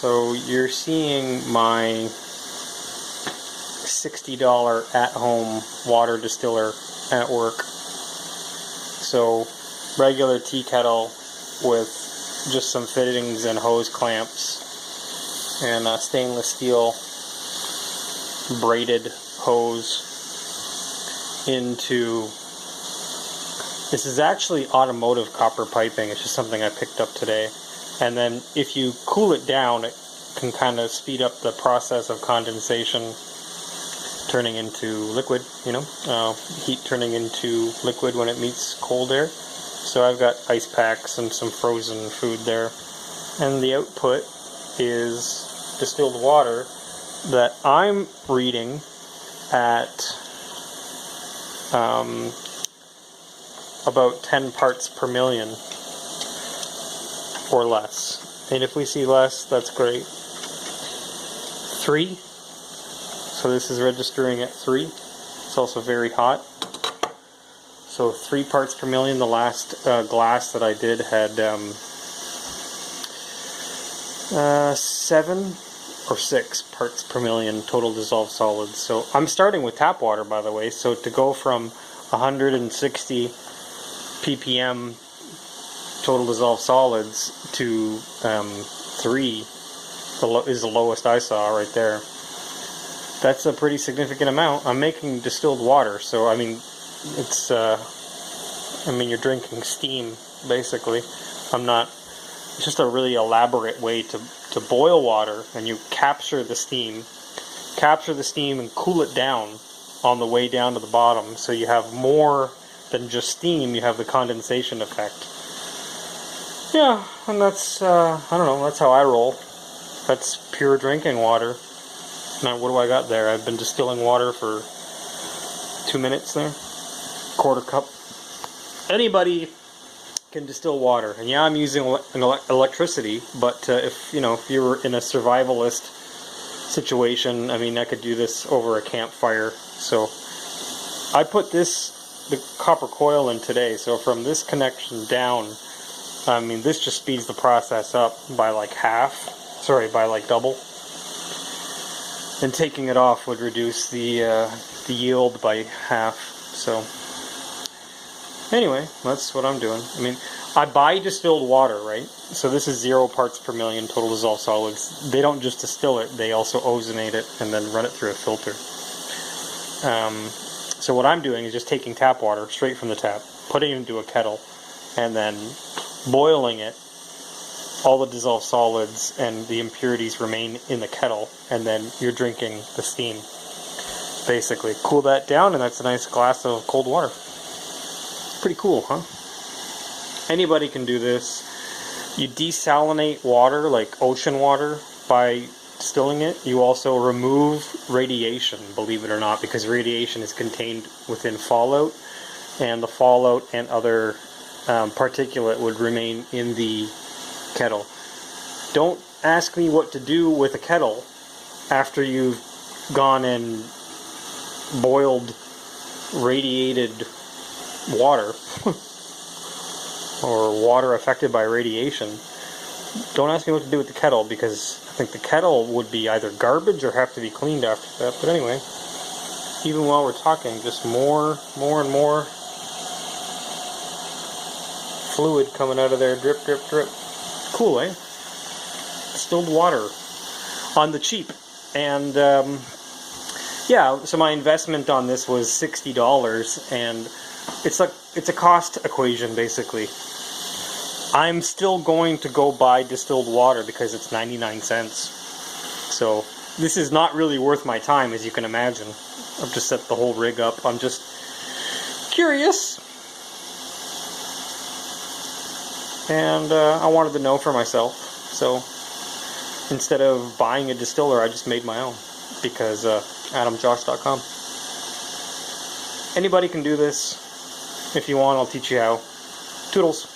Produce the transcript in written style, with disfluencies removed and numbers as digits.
So you're seeing my $60 at-home water distiller at work. So regular tea kettle with just some fittings and hose clamps and a stainless steel braided hose into, this is actually automotive copper piping. It's just something I picked up today. And then if you cool it down, it can kind of speed up the process of condensation turning into liquid, heat turning into liquid when it meets cold air. So I've got ice packs and some frozen food there. And the output is distilled water that I'm reading at about 10 parts per million or less. And if we see less, that's great. 3. So this is registering at 3. It's also very hot. So 3 parts per million. The last glass that I did had 7 or 6 parts per million total dissolved solids. So I'm starting with tap water, by the way. So to go from 160 ppm total dissolved solids to 3 is the lowest I saw right there. That's a pretty significant amount. I'm making distilled water, so I mean, it's you're drinking steam basically. It's just a really elaborate way to boil water, and you capture the steam and cool it down on the way down to the bottom, so you have more than just steam. You have the condensation effect. Yeah, and that's I don't know, that's how I roll. That's pure drinking water. Now what do I got there? I've been distilling water for 2 minutes there. Quarter cup. Anybody can distill water, and yeah, I'm using electricity, but if you were in a survivalist situation, I mean, I could do this over a campfire. So I put the copper coil in today, so from this connection down, I mean, this just speeds the process up by like double. And taking it off would reduce the yield by half. So anyway, that's what I'm doing. I mean, I buy distilled water, right? So this is 0 parts per million total dissolved solids. They don't just distill it, they also ozonate it and then run it through a filter. So what I'm doing is just taking tap water straight from the tap, putting it into a kettle, and then boiling it. All the dissolved solids and the impurities remain in the kettle, and then you're drinking the steam. Basically, cool that down, and that's a nice glass of cold water. Pretty cool, huh? Anybody can do this. You desalinate water, like ocean water, by distilling it. You also remove radiation, believe it or not, because radiation is contained within fallout, and the fallout and other particulate would remain in the kettle. Don't ask me what to do with a kettle after you've gone and boiled radiated water or water affected by radiation. Don't ask me what to do with the kettle, because I think the kettle would be either garbage or have to be cleaned after that. But anyway, even while we're talking, just more and more fluid coming out of there. Drip, drip, drip. Cool, eh? Distilled water on the cheap. And yeah, so my investment on this was $60, and it's a cost equation basically. I'm still going to go buy distilled water because it's 99 cents. So this is not really worth my time, as you can imagine. I've just set the whole rig up. I'm just curious. And I wanted to know for myself. So instead of buying a distiller, I just made my own. Because AdamJosh.com. Anybody can do this. If you want, I'll teach you how. Toodles.